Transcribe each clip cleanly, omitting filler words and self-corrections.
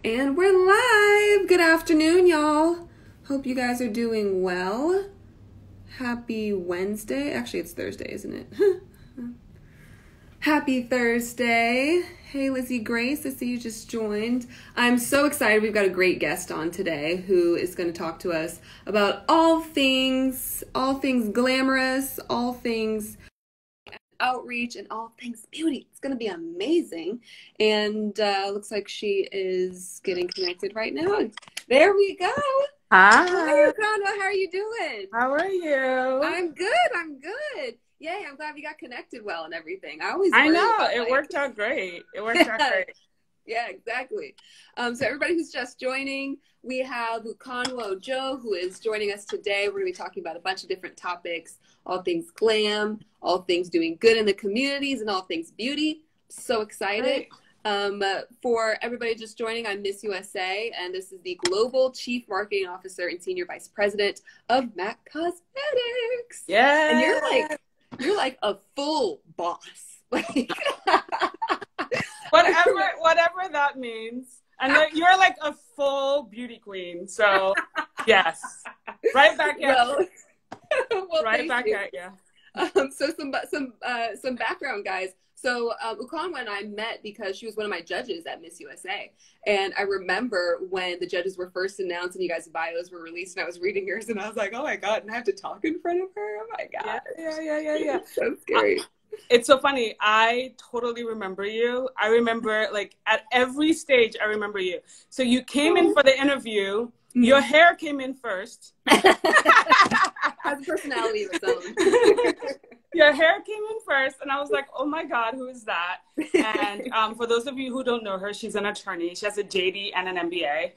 And we're live. Good afternoon, y'all. Hope you guys are doing well. Happy Wednesday. Actually, it's Thursday, isn't it? Happy Thursday. Hey, Lizzie Grace, I see you just joined. I'm so excited. We've got a great guest on today who is going to talk to us about all things glamorous, all things outreach, and all things beauty. It's going to be amazing. And looks like she is getting connected right now. There we go. Hi. Hi, Ukonwa. How are you doing? How are you? I'm good. Yay, I'm glad we got connected well and everything. I know, it worked out great. It worked out great. Yeah, exactly. So everybody who's just joining, we have Ukonwa Joe, who is joining us today. We're going to be talking about a bunch of different topics, all things glam, all things doing good in the communities, and all things beauty. So excited. Right. For everybody just joining, I'm Miss USA, and this is the Global Chief Marketing Officer and Senior Vice President of MAC Cosmetics. Yeah. And you're like a full boss. Like whatever that means. And you're like a full beauty queen. So yes, right back at you. Well, right back at you. So some background, guys. So Ukonwa and I met because she was one of my judges at Miss USA. And I remember when the judges were first announced and you guys' bios were released and I was reading yours and I was like, oh my God, and I have to talk in front of her? Oh my God. Yeah. So scary. It's so funny. I totally remember you. I remember like at every stage, I remember you. So you came in for the interview. Mm-hmm. Your hair came in first. Has a personality of its own. Your hair came in first, and I was like, oh my God, who is that? And for those of you who don't know her, she's an attorney. She has a JD and an MBA.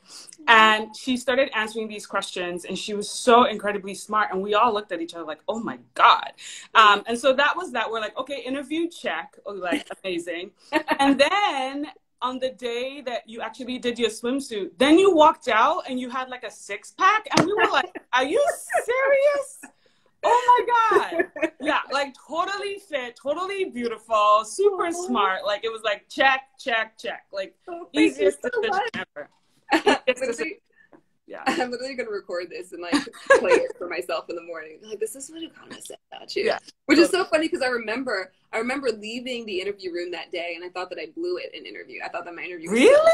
And she started answering these questions, and she was so incredibly smart. And we all looked at each other like, oh my God. And so that was that. We're like, okay, interview check. Oh, like, amazing. And then on the day that you actually did your swimsuit, then you walked out and you had like a 6-pack. And we were like, are you serious? Oh my God. Yeah, like totally fit, totally beautiful, super smart. Like it was like check. Like easiest decision ever. Yeah. I'm literally going to record this and like play it for myself in the morning. Like, this is what Ukonwa said about you. Yeah, which is so funny because I remember leaving the interview room that day and I thought that I blew it in interview. I thought that my interview was really?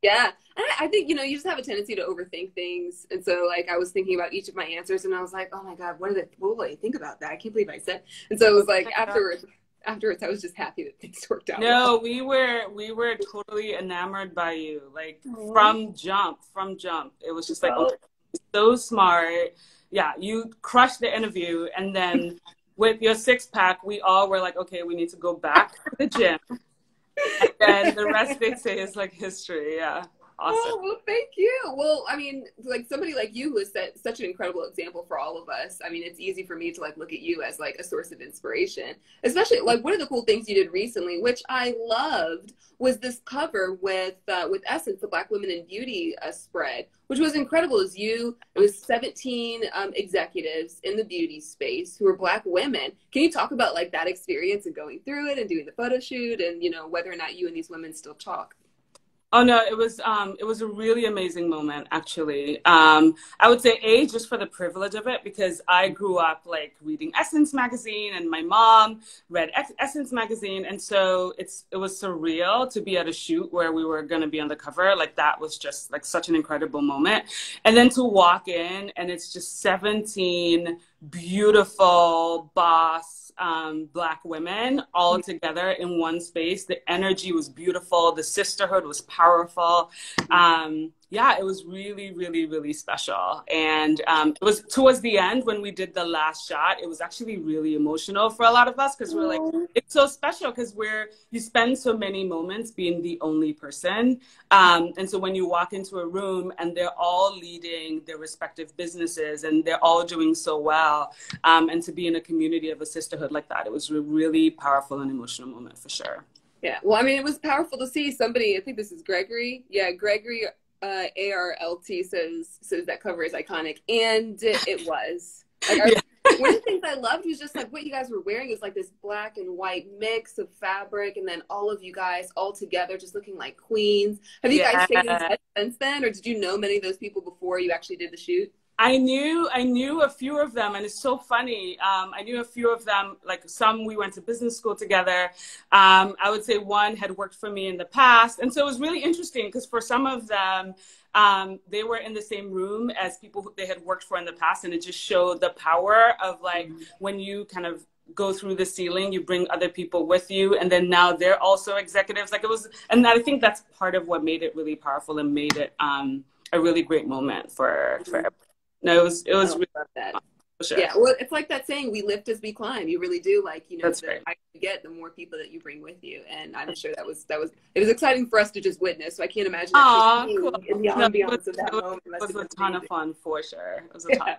Yeah. And I think, you just have a tendency to overthink things. And so like I was thinking about each of my answers and I was like, oh my God, what will they think about that? I can't believe I said. And so it was like afterwards, I was just happy that things worked out. No, we were totally enamored by you. Like from jump. It was just like, okay, so smart. Yeah, you crushed the interview. And then with your 6-pack, we all were like, okay, we need to go back to the gym. And then the rest they say is like history. Yeah. Awesome. Oh, well, thank you. Well, I mean, like somebody like you who is such an incredible example for all of us. I mean, it's easy for me to like look at you as like a source of inspiration, especially like one of the cool things you did recently, which I loved, was this cover with Essence, the Black Women in Beauty spread, which was incredible. It was 17 executives in the beauty space who were Black women. Can you talk about like that experience and going through it and doing the photo shoot and, whether or not you and these women still talk? Oh no, it was a really amazing moment, actually. I would say just for the privilege of it, because I grew up like reading Essence magazine and my mom read Essence magazine. And so it was surreal to be at a shoot where we were going to be on the cover. Like that was just like such an incredible moment. And then to walk in and it's just 17 beautiful boss Black women all together in one space. The energy was beautiful. The sisterhood was powerful. Yeah, it was really, really, really special. And it was towards the end when we did the last shot, it was actually really emotional for a lot of us because we're like, it's so special because you spend so many moments being the only person. And so when you walk into a room and they're all leading their respective businesses and they're all doing so well, and to be in a community of a sisterhood like that, it was a really powerful and emotional moment for sure. Yeah, well, I mean, it was powerful to see somebody, I think this is Gregory. Yeah, Gregory ARLT says that cover is iconic, and it was. Like, One of the things I loved was just like what you guys were wearing is like this black and white mix of fabric, and then all of you guys all together just looking like queens. Have you guys stayed in touch since then, or did you know many of those people before you actually did the shoot? I knew a few of them, and it's so funny. I knew a few of them, like some we went to business school together. I would say one had worked for me in the past. And so it was really interesting because for some of them, they were in the same room as people who they had worked for in the past. And it just showed the power of like when you kind of go through the ceiling, you bring other people with you. And then now they're also executives. Like it was, and I think that's part of what made it really powerful and made it a really great moment for everyone. No, it was really love that. For sure. Yeah, well, it's like that saying, we lift as we climb. You really do. Like, you know, That's the right. higher you get, the more people that you bring with you. And I'm sure it was exciting for us to just witness. So I can't imagine Cool. in the ambiance of that moment. It was a ton of fun for sure. It was a ton. Yeah.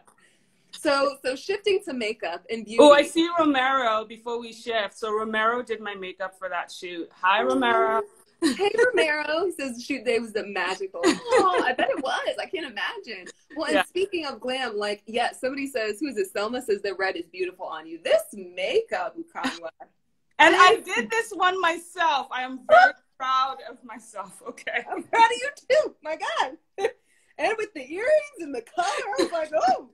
So shifting to makeup and beauty. Oh, I see Romero before we shift. So Romero did my makeup for that shoot. Hi, Romero. Hey, Romero. He says the shoot day was magical. Oh, I bet it was. I can't imagine. Well, and speaking of glam, like, yeah, somebody says, who is it? Selma says the red is beautiful on you. This makeup, Ukonwa. And I did this one myself. I am very proud of myself. Okay. I'm proud of you too. My God. And with the earrings and the color, I was like, oh,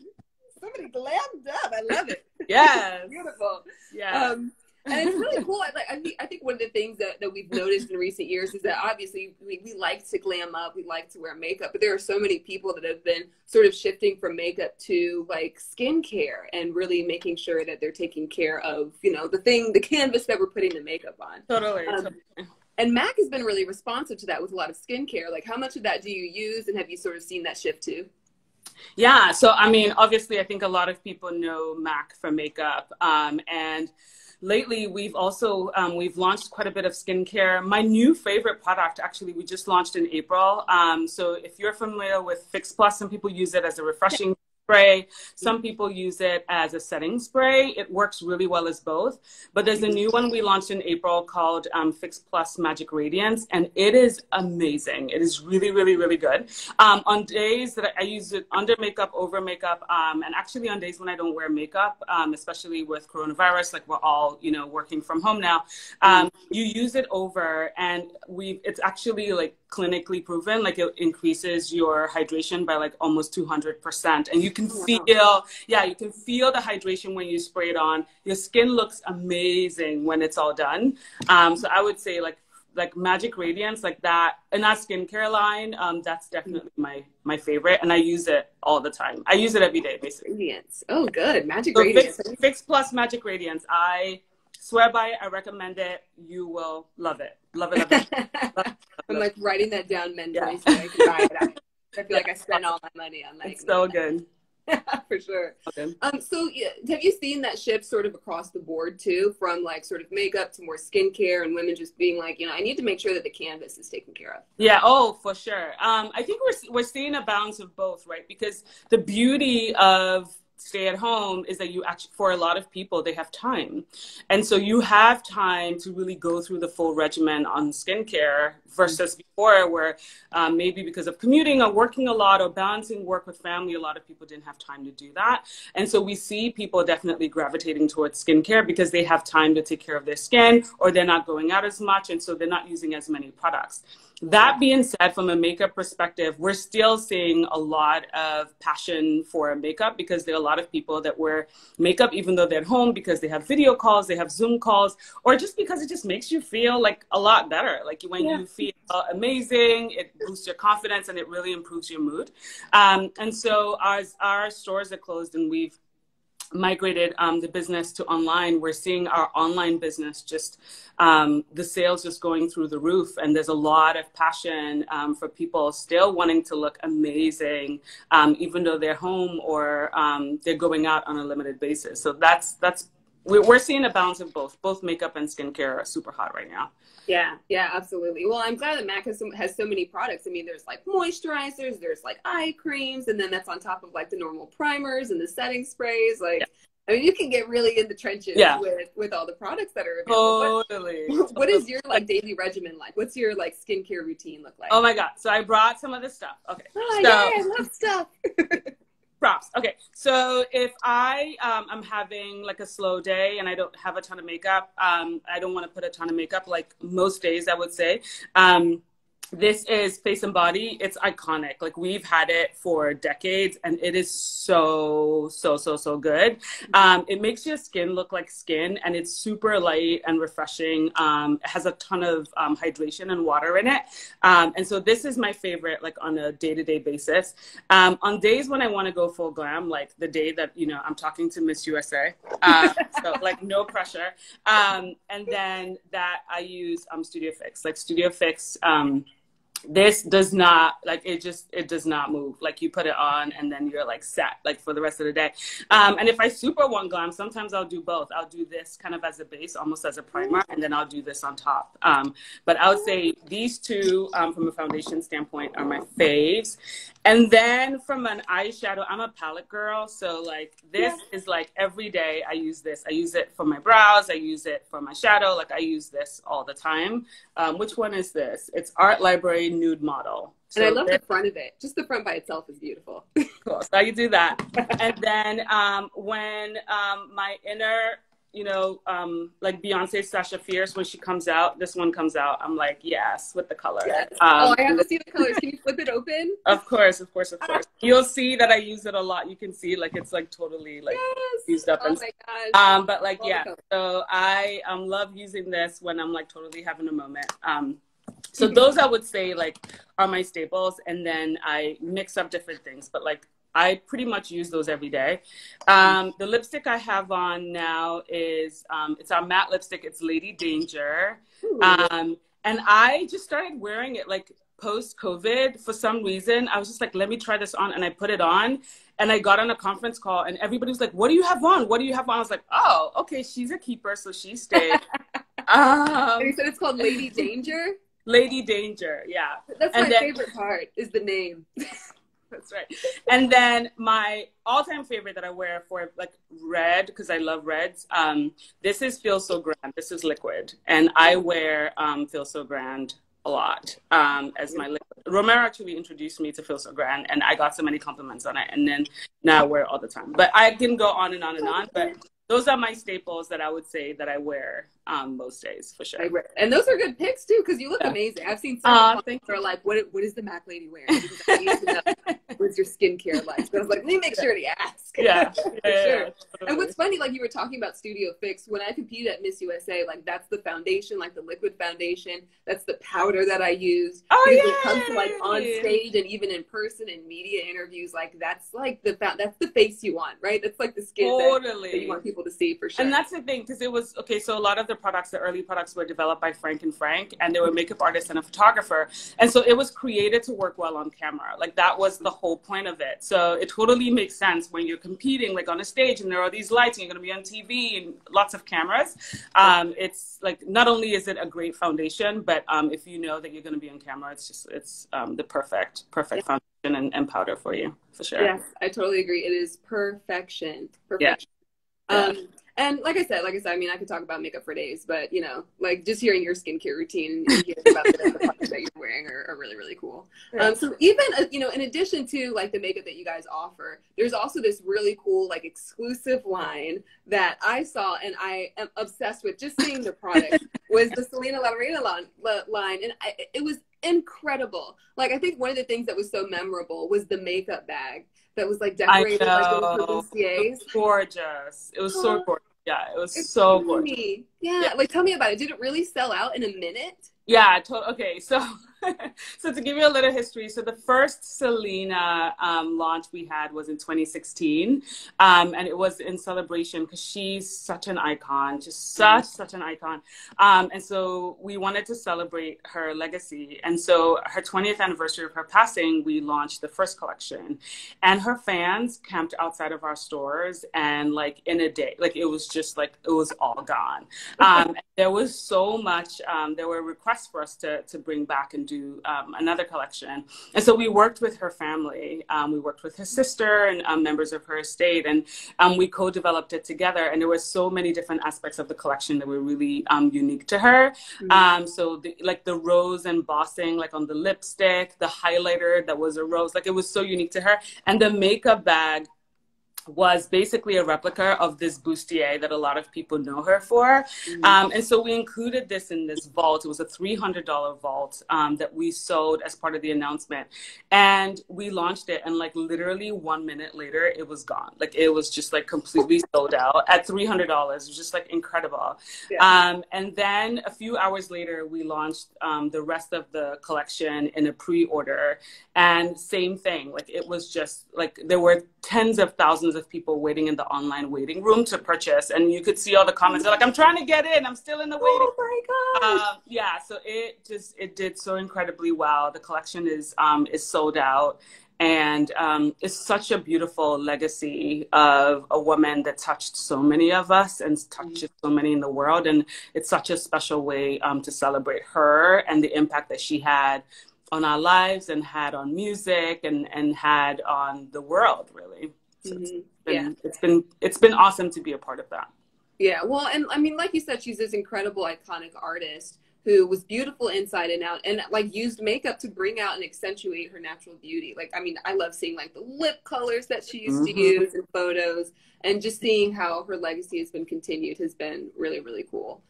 somebody glammed up. I love it. Yes. Beautiful. Yeah. And it's really cool. I think one of the things that we've noticed in recent years is that obviously we like to glam up, we like to wear makeup, but there are so many people that have been sort of shifting from makeup to like skincare and really making sure that they're taking care of, you know, the canvas that we're putting the makeup on. Totally. And Mac has been really responsive to that with a lot of skincare. Like, how much of that do you use, and have you sort of seen that shift too? Yeah. So, I mean, obviously, I think a lot of people know Mac for makeup, and lately, we've also, we've launched quite a bit of skincare. My new favorite product, actually, we just launched in April. So if you're familiar with Fix Plus, some people use it as a refreshing spray. Some people use it as a setting spray. It works really well as both. But there's a new one we launched in April called Fix Plus Magic Radiance, and it is amazing. It is really, really, really good. On days that I use it under makeup, over makeup, and actually on days when I don't wear makeup, especially with coronavirus, like we're all, you know, working from home now, you use it over, and it's actually like clinically proven, like it increases your hydration by like almost 200%. And you can feel, you can feel the hydration when you spray it on. Your skin looks amazing when it's all done. So I would say like Magic Radiance, like that, and that skincare line, that's definitely my favorite. And I use it all the time. I use it every day, basically. Radiance. Oh, good. Magic Radiance. Fix Plus Magic Radiance. I swear by it. I recommend it. You will love it. Love it. Love it. I'm like writing that down mentally so I can buy it. I feel like I spent all my money on like. It's so good. For sure. Okay. So have you seen that shift sort of across the board too, from like sort of makeup to more skincare, and women just being like, you know, I need to make sure that the canvas is taken care of? Yeah. Oh, for sure. I think we're seeing a balance of both, right? Because the beauty of stay at home is that you actually, for a lot of people, they have time. And so you have time to really go through the full regimen on skincare versus before where maybe because of commuting or working a lot or balancing work with family, a lot of people didn't have time to do that. And so we see people definitely gravitating towards skincare because they have time to take care of their skin, or they're not going out as much. And so they're not using as many products. That being said, from a makeup perspective, we're still seeing a lot of passion for makeup because there are a lot of people that wear makeup even though they're at home because they have video calls, they have Zoom calls, or just because it just makes you feel like a lot better. Like when you feel amazing, it boosts your confidence and it really improves your mood. And so as our stores are closed and we've migrated the business to online, we're seeing our online business just the sales just going through the roof, and there's a lot of passion for people still wanting to look amazing even though they're home or they're going out on a limited basis. So we're seeing a balance of both makeup and skincare are super hot right now. Yeah, absolutely. Well, I'm glad that MAC has so many products. I mean, there's like moisturizers, there's like eye creams, and then that's on top of like the normal primers and the setting sprays. Like, I mean, you can get really in the trenches with all the products that are available. Totally. What is your like daily regimen like? What's your like skincare routine look like? Oh my God. So I brought some of this stuff. Okay. Oh, yeah, I love stuff. Props. Okay. So if I am having like a slow day and I don't have a ton of makeup, I don't want to put a ton of makeup like most days, I would say. This is Face and Body. It's iconic. Like we've had it for decades and it is so good. It makes your skin look like skin and it's super light and refreshing. It has a ton of hydration and water in it. And so this is my favorite, like on a day-to-day basis. On days when I want to go full glam, like the day that, you know, I'm talking to Miss USA. So like no pressure. And then that I use Studio Fix. Like Studio Fix, this does not, like, it does not move. Like you put it on and then you're like set like for the rest of the day. And if I super want glam, sometimes I'll do both. I'll do this kind of as a base, almost as a primer, and then I'll do this on top. But I would say these two from a foundation standpoint are my faves. And then from an eyeshadow, I'm a palette girl. So like this is like every day I use this. I use it for my brows. I use it for my shadow. Like I use this all the time. Which one is this? It's Art Library Nude Model. So and I love the front of it. Just the front by itself is beautiful. Cool. So I can do that. And then when my inner, you know, like Beyonce Sasha Fierce, when she comes out, this one comes out, I'm like, yes, with the color. Yes. Oh, I have to see the colors. Can you flip it open? Of course. You'll see that I use it a lot. You can see like it's like totally like used up. Oh my gosh. But like, yeah, so I love using this when I'm like totally having a moment. So those I would say like are my staples, and then I mix up different things, but like I pretty much use those every day. The lipstick I have on now is, it's our matte lipstick. It's Lady Danger. And I just started wearing it like post-COVID for some reason. I was just like, let me try this on. And I put it on and I got on a conference call and everybody was like, what do you have on? What do you have on? I was like, oh, okay, she's a keeper. So she stayed. And you said it's called Lady Danger? Lady Danger, yeah. That's my favorite part is the name. That's right. And then my all-time favorite that I wear for like red, because I love reds, this is Feel So Grand. This is liquid. And I wear Feel So Grand a lot as my liquid. Romero actually introduced me to Feel So Grand and I got so many compliments on it. And then now I wear it all the time. But I can go on and on and on. But those are my staples that I would say that I wear most days for sure. And those are good picks too, because you look amazing. I've seen some that are like, what is the MAC lady wearing? Because I need to know what's your skincare like. So I was like, let me make sure to ask. Yeah. Sure. And what's funny, like you were talking about Studio Fix, when I competed at Miss USA, like that's the foundation, like the liquid foundation. That's the powder that I use. Oh, yeah. When it comes to like on stage and even in person in media interviews, like that's like that's the face you want, right? That's like the skin that you want people to see for sure. And that's the thing, because it was, okay, so a lot of the products, the early products were developed by Frank and Frank, and they were makeup artists and a photographer. And so it was created to work well on camera. Like that was the whole point of it. So it totally makes sense when you're competing like on a stage and there are these lights and you're going to be on TV and lots of cameras. It's like, not only is it a great foundation, but if you know that you're going to be on camera, it's the perfect foundation and powder for you, for sure. Yes, I totally agree. It is perfection. Yeah. And like I said, I mean, I could talk about makeup for days, but you know, like just hearing your skincare routine and hearing about the products that you're wearing are really, really cool. So even, you know, in addition to like the makeup that you guys offer, there's also this really cool, like exclusive line that I saw and I am obsessed with just seeing the product was the Selena line. And it was incredible. Like, I think one of the things that was so memorable was the makeup bag that was like decorated like those bustiers. Gorgeous. It was so gorgeous. Yeah, it was so gorgeous. Yeah, like tell me about it. Did it really sell out in a minute? Yeah, okay. So so to give you a little history, so the first Selena launch we had was in 2016. And it was in celebration because she's such an icon, just such an icon. And so we wanted to celebrate her legacy. And so her 20th anniversary of her passing, we launched the first collection. And her fans camped outside of our stores and like in a day, like it was just like, it was all gone. There was so much, there were requests for us to bring back and do another collection. And so we worked with her family. We worked with her sister and members of her estate, and we co-developed it together. And there were so many different aspects of the collection that were really unique to her. So like the rose embossing, like on the lipstick, the highlighter that was a rose, like it was so unique to her. And the makeup bag was basically a replica of this bustier that a lot of people know her for. And so we included this in this vault. It was a $300 vault that we sold as part of the announcement. And we launched it, and like literally 1 minute later, it was gone. Like it was just like completely sold out at $300. It was just like incredible. And then a few hours later, we launched the rest of the collection in a pre-order. And same thing, like it was just like there were tens of thousands of people waiting in the online waiting room to purchase, and you could see all the comments. They're like, "I'm trying to get in. I'm still in the waiting." Oh my gosh! Yeah, so it did so incredibly well. The collection is sold out, and it's such a beautiful legacy of a woman that touched so many of us and touches so many in the world, and it's such a special way to celebrate her and the impact that she had on our lives and had on music and had on the world, really. So it's been awesome to be a part of that. Yeah, well, and I mean, like you said, she's this incredible, iconic artist who was beautiful inside and out, and like used makeup to bring out and accentuate her natural beauty. Like, I mean, I love seeing like the lip colors that she used to use in photos, and just seeing how her legacy has been continued has been really, really cool.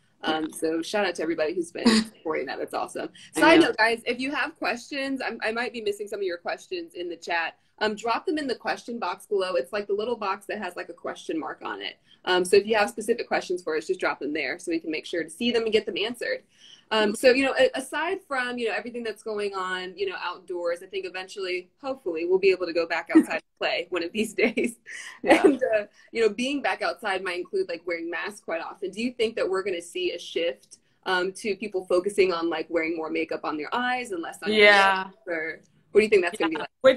So shout out to everybody who's been supporting that. That's awesome. Side note, guys, if you have questions, I might be missing some of your questions in the chat. Drop them in the question box below. It's like the little box that has like a question mark on it. So if you have specific questions for us, just drop them there so we can make sure to see them and get them answered. So, you know, aside from, you know, everything that's going on, you know, outdoors, I think eventually, hopefully, we'll be able to go back outside and play one of these days. And, you know, being back outside might include like wearing masks quite often. Do you think that we're going to see a shift to people focusing on like wearing more makeup on their eyes and less on their lips? Or what do you think that's going to be like? We're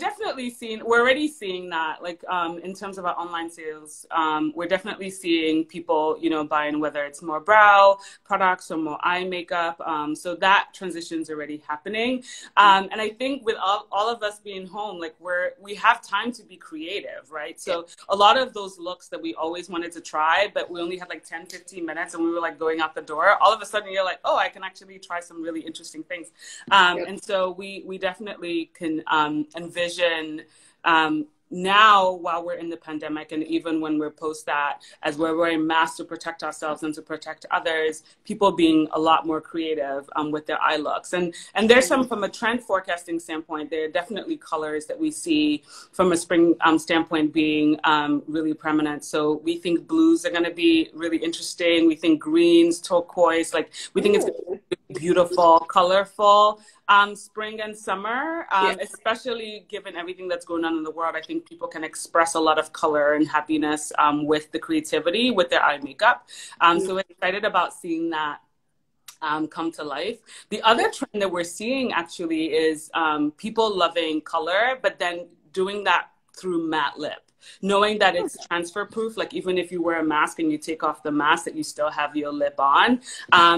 already seeing that, like, in terms of our online sales, we're definitely seeing people, you know, buying, whether it's more brow products or more eye makeup. So that transition's already happening. And I think with all of us being home, like we have time to be creative, right? So a lot of those looks that we always wanted to try, but we only had like 10, 15 minutes and we were like going out the door, all of a sudden you're like, oh, I can actually try some really interesting things. And so we definitely can envision now, while we're in the pandemic, and even when we're post that, as we're wearing masks to protect ourselves and to protect others, people being a lot more creative with their eye looks. And there's some, from a trend forecasting standpoint, there are definitely colors that we see from a spring standpoint being really prominent. So we think blues are going to be really interesting. We think greens, turquoise, like we think it's going to be beautiful, colorful. Spring and summer, especially given everything that's going on in the world, I think people can express a lot of color and happiness with the creativity, with their eye makeup. So we're excited about seeing that come to life. The other trend that we're seeing actually is people loving color, but then doing that through matte lip. Knowing that it's transfer proof, like even if you wear a mask and you take off the mask, that you still have your lip on.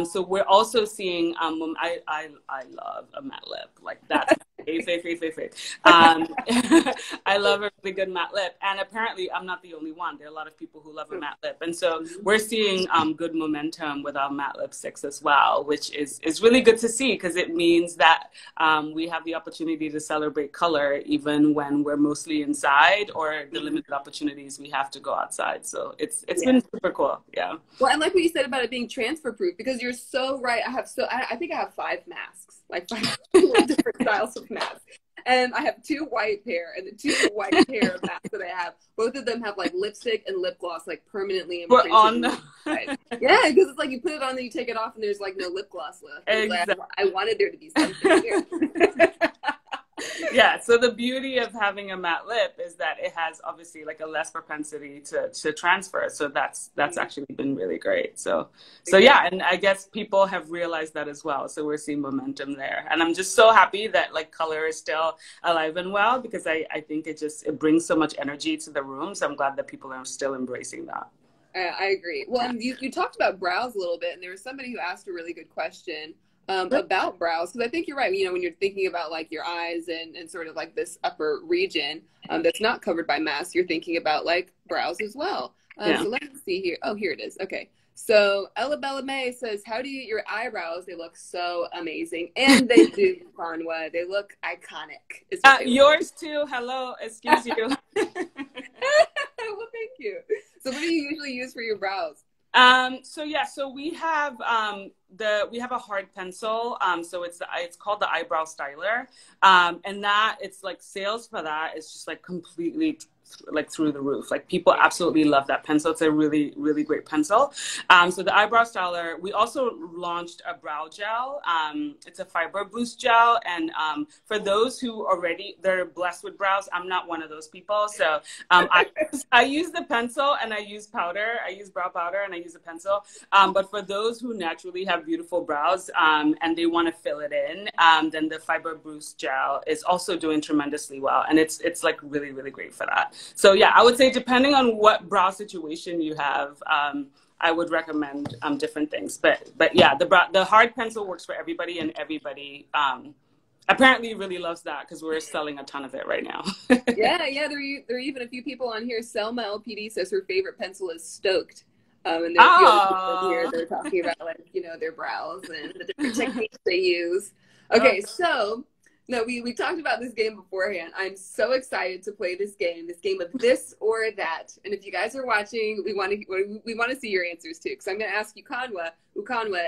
So we're also seeing, I love a matte lip, like that's favorite. I love a really good matte lip. And apparently I'm not the only one. There are a lot of people who love a matte lip. And so we're seeing good momentum with our matte lipsticks as well, which is really good to see, because it means that we have the opportunity to celebrate color even when we're mostly inside, or the limited opportunities we have to go outside. So it's been super cool. Yeah. Well, I like what you said about it being transfer proof, because you're so right. I think I have 5 masks, like 5 different styles of masks. And I have 2 white pair, and the 2 white pair of masks that I have, both of them have like lipstick and lip gloss like permanently imprinted. Yeah, because it's like you put it on and you take it off and there's like no lip gloss left. Exactly. Like, I wanted there to be something here. Yeah, so the beauty of having a matte lip is that it has obviously like a less propensity to transfer. So that's actually been really great. So yeah, and I guess people have realized that as well. So we're seeing momentum there. And I'm just so happy that like color is still alive and well, because I think it brings so much energy to the room. So I'm glad that people are still embracing that. I agree. Well, and you talked about brows a little bit, and there was somebody who asked a really good question about brows, because I think you're right. You know, when you're thinking about like your eyes and sort of like this upper region that's not covered by masks, you're thinking about like brows as well. So let me see here. Oh, here it is. Okay. So Ella Bella May says, how do you get your eyebrows? They look so amazing. And they do, Ukonwa. They look iconic. Yours too. Hello. Excuse you. Well, thank you. So what do you usually use for your brows? So we have a hard pencil. So it's called the eyebrow styler. And that it's like sales for that is just like completely like through the roof. Like people absolutely love that pencil. It's a really, really great pencil. So the eyebrow styler, we also launched a brow gel. It's a fiber boost gel. And for those who they're blessed with brows, I'm not one of those people. So I use the pencil and I use powder. I use brow powder and I use a pencil. But for those who naturally have beautiful brows and they want to fill it in, then the fiber boost gel is also doing tremendously well. And it's like really, really great for that. So yeah, I would say depending on what brow situation you have, I would recommend different things. But yeah, the hard pencil works for everybody, and everybody apparently really loves that because we're selling a ton of it right now. yeah. There are even a few people on here. Selma LPD says her favorite pencil is Stoked. And there's here they're talking about like, you know, their brows and the different techniques they use. Okay, so no, we talked about this game beforehand. I'm so excited to play this game of this or that. And if you guys are watching, we want to see your answers too. Because I'm going to ask Ukonwa,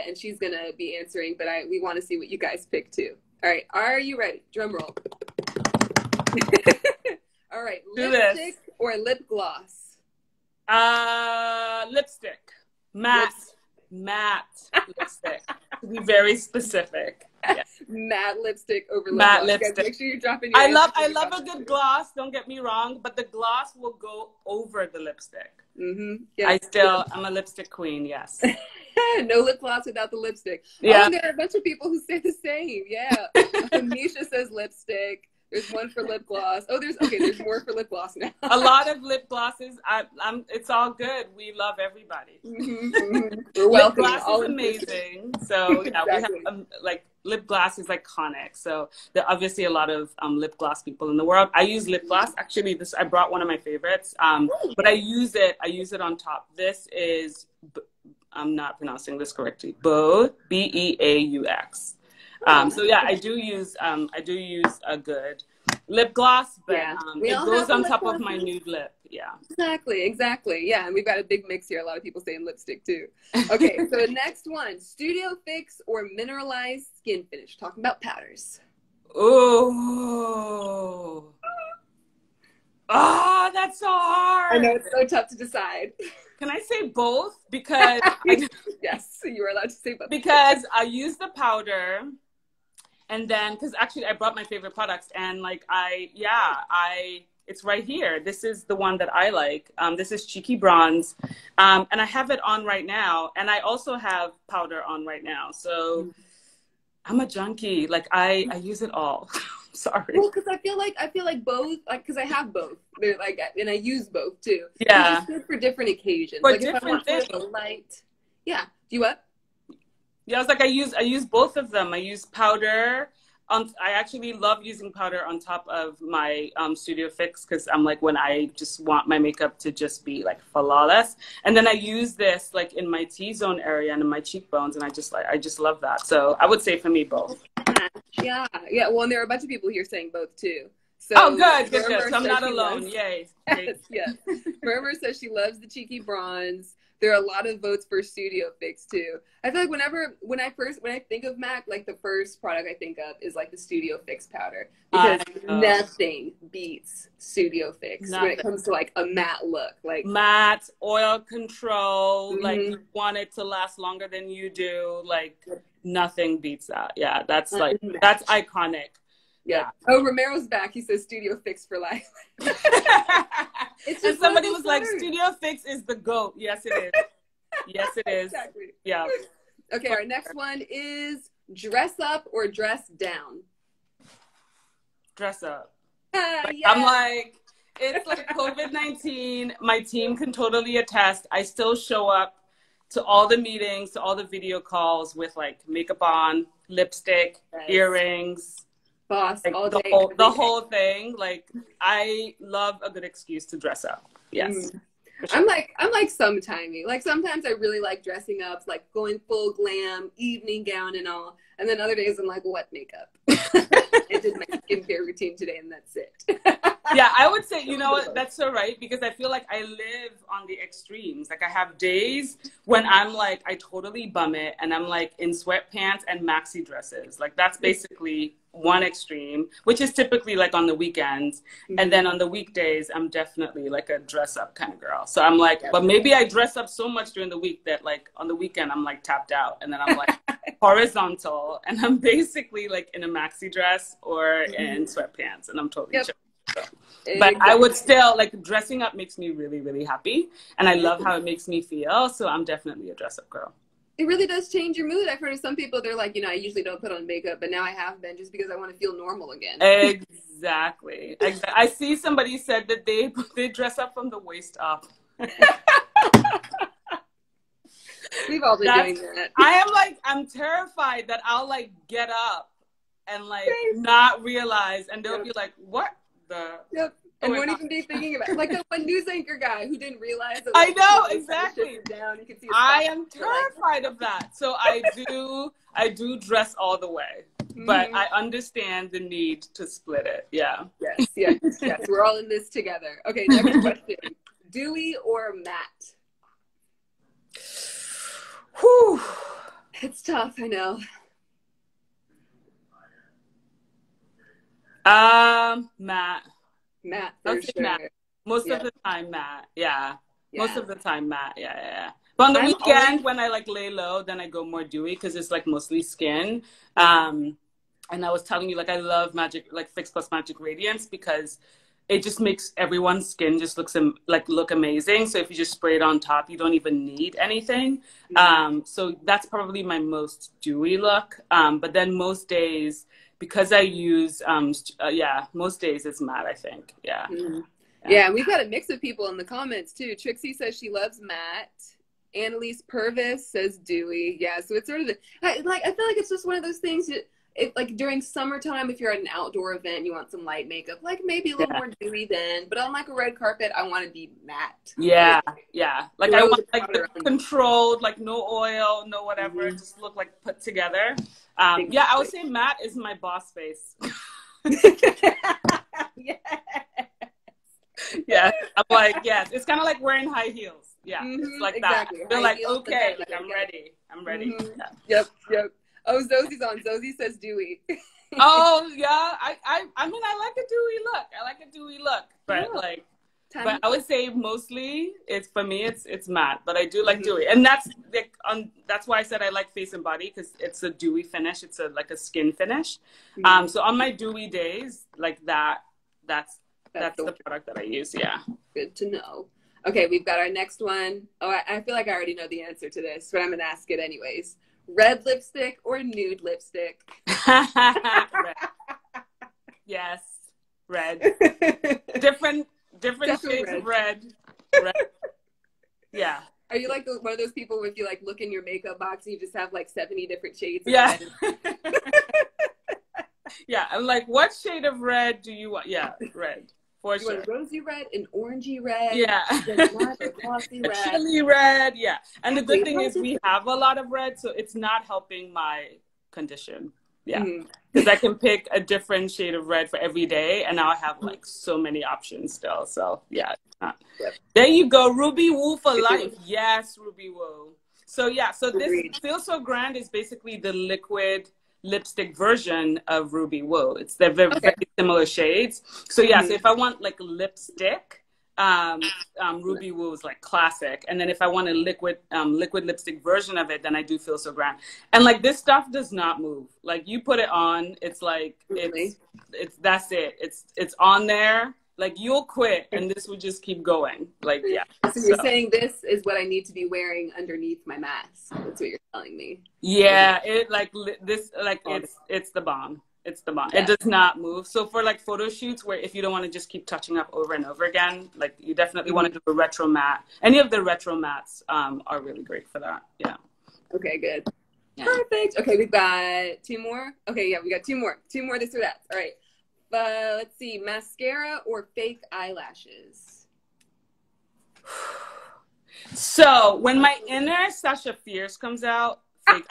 and she's going to be answering. But we want to see what you guys pick too. All right, are you ready? Drum roll. All right, lipstick or lip gloss? Lipstick. Matte lipstick. To be very specific. Yeah. Matte lipstick over lip gloss. Lipstick. Guys, make sure you're dropping your I love a good gloss, don't get me wrong, but the gloss will go over the lipstick. Yeah. I'm a lipstick queen, yes. No lip gloss without the lipstick. Yeah. Oh, and there are a bunch of people who say the same. Yeah. Misha says lipstick. There's one for lip gloss. Oh, there's more for lip gloss now. A lot of lip glosses. It's all good. We love everybody. We're welcome. Lip gloss is amazing. So yeah, exactly. We have like lip gloss is iconic. So there are obviously a lot of lip gloss people in the world. I use lip gloss. Actually, I brought one of my favorites. But I use it on top. This is, I'm not pronouncing this correctly. Beaux. So yeah, I do use a good lip gloss, but it goes on top of my nude lip. Yeah. Exactly. Yeah, and we've got a big mix here. A lot of people saying lipstick too. Okay, so the next one, Studio Fix or mineralized skin finish? Talking about powders. Oh, that's so hard. I know, it's so tough to decide. Can I say both? Because yes, you are allowed to say both. Because I use the powder. And then, because actually I brought my favorite products and like, it's right here. This is the one that I like. This is Cheeky Bronze. And I have it on right now. And I also have powder on right now. So I'm a junkie. Like I use it all. Sorry. Well, because I feel like both, like, because I have both. They're like, and I use both too. Yeah. It's good for different occasions. For like different if I want light. Yeah. Do you what? Yeah, I was like, I use both of them. I use powder. I actually love using powder on top of my Studio Fix because I'm like, when I just want my makeup to just be like flawless. And then I use this like in my T-zone area and in my cheekbones, and I just love that. So I would say for me both. Yeah. Well, and there are a bunch of people here saying both too. So good. So I'm not alone. Yay. Yes. Murmur says she loves the Cheeky Bronze. There are a lot of votes for Studio Fix too. I feel like when I think of MAC, like the first product I think of is like the Studio Fix powder, because nothing beats Studio Fix when it comes to like a matte look. Like matte, oil control, like you want it to last longer than you do. Like nothing beats that. Yeah, that's iconic. Yeah. Oh, Romero's back. He says Studio Fix for life. And somebody was like, Studio Fix is the GOAT. Yes, it is. Yes, it is. Exactly. Yeah. Okay, our next one is dress up or dress down? Dress up. Yeah. I'm like, it's like COVID-19. My team can totally attest. I still show up to all the meetings, to all the video calls with like makeup on. lipstick, earrings, boss, like all day, the whole thing. Like, I love a good excuse to dress up. Yes. Sure. I'm like sometimey. Like sometimes I really like dressing up, like going full glam, evening gown and all. And then other days I'm like, what makeup? I did my skincare routine today and that's it. Yeah, I would say, you know what, that's so right, because I feel like I live on the extremes. Like I have days when I'm like, I totally bum it and I'm like in sweatpants and maxi dresses. Like that's basically one extreme, which is typically like on the weekends. And then on the weekdays, I'm definitely like a dress up kind of girl. So I'm like, but maybe I dress up so much during the week that like on the weekend, I'm like tapped out. And then I'm like horizontal and I'm basically like in a maxi dress or in sweatpants and I'm totally chill. So. But I would still, like, dressing up makes me really, really happy. And I love how it makes me feel. So I'm definitely a dress up girl. It really does change your mood. I've heard of some people, they're like, you know, I usually don't put on makeup, but now I have been just because I want to feel normal again. Exactly. I see somebody said that they dress up from the waist up. We've all been doing that. I'm terrified that I'll like get up and like not realize, and they'll be like, what the? And won't even be thinking about it. Like that one news anchor guy who didn't realize that, like, I know, exactly. Down. You can see I am terrified of that. So I do dress all the way. But I understand the need to split it. Yeah. Yes. We're all in this together. Okay, next question. Dewy or matte? Whew. It's tough, I know. Matte. Matte, for sure. Matte. Most of the time, matte. Yeah. Most of the time, matte. Yeah. But on the weekend, when I like lay low, then I go more dewy because it's like mostly skin. And I was telling you, like, I love Fix Plus Magic Radiance because it just makes everyone's skin just look amazing. So if you just spray it on top, you don't even need anything. So that's probably my most dewy look. But then most days, because I use, most days it's matte, I think. Yeah. Yeah, and we've got a mix of people in the comments too. Trixie says she loves matte. Annalise Purvis says dewy. Yeah, so it's sort of I feel like it's just one of those things that, like during summertime, if you're at an outdoor event, you want some light makeup, like maybe a little more dewy then. But on like a red carpet, I want to be matte. Yeah. Like I want like the controlled, like no oil, no whatever, just look like put together. I would say matte is my boss face. Yeah, I'm like, yes. It's kind of like wearing high heels. Yeah, it's like exactly. That. They're like, okay, like I'm ready. I'm ready. Yeah. Yep. Oh, Zosie's on. Zosie says dewy. Oh yeah, I mean I like a dewy look. But but I would say mostly it's matte, but I do like dewy, and that's why I said I like face and body because it's a dewy finish. It's like a skin finish. So on my dewy days, like that's the product that I use. Yeah. Good to know. Okay, we've got our next one. Oh, I feel like I already know the answer to this, but I'm gonna ask it anyways. Red lipstick or nude lipstick? Red. Yes, red. Different shades of red. Yeah. Are you like one of those people where if you like look in your makeup box and you just have like 70 different shades of red? Yeah, I'm like, what shade of red do you want? Yeah, red. For you want a rosy red, an orangey red, a glossy red, chili red, And the good thing is we have a lot of red, so it's not helping my condition. Yeah, because I can pick a different shade of red for every day, and now I have like so many options still. So yeah, there you go, Ruby Woo for life. Yes, Ruby Woo. So this Feel So Grand is basically the liquid lipstick version of Ruby Woo. It's they're very similar shades. So so if I want like lipstick, Ruby Woo is like classic. And then if I want a liquid lipstick version of it, then I do Feel So Grand. And like this stuff does not move. Like you put it on, it's like that's it. It's on there. Like you'll quit and this would just keep going. Like So you're saying this is what I need to be wearing underneath my mask. That's what you're telling me. Yeah, it's the bomb. It's the bomb. Yeah. It does not move. So for like photo shoots where if you don't want to just keep touching up over and over again, like you definitely want to do a retro matte. Any of the retro mattes are really great for that. Yeah. Okay, good. Yeah. Perfect. Okay, we've got two more. Okay, yeah, we got two more. Two more this or that. All right. Let's see, mascara or fake eyelashes? So when my inner Sasha Fierce comes out, fake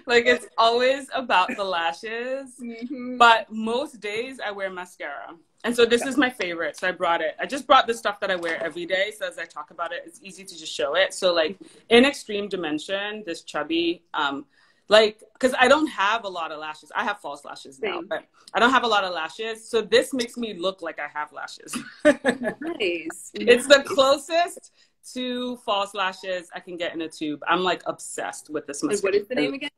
like it's always about the lashes. Mm-hmm. But most days I wear mascara. And so this is my favorite. So I brought it. I just brought the stuff that I wear every day. So as I talk about it, it's easy to just show it. So like in Extreme Dimension, this chubby, like, because I don't have a lot of lashes. I have false lashes now, but I don't have a lot of lashes. So this makes me look like I have lashes. Nice. It's the closest to false lashes I can get in a tube. I'm like obsessed with this mascara. And what is the name again?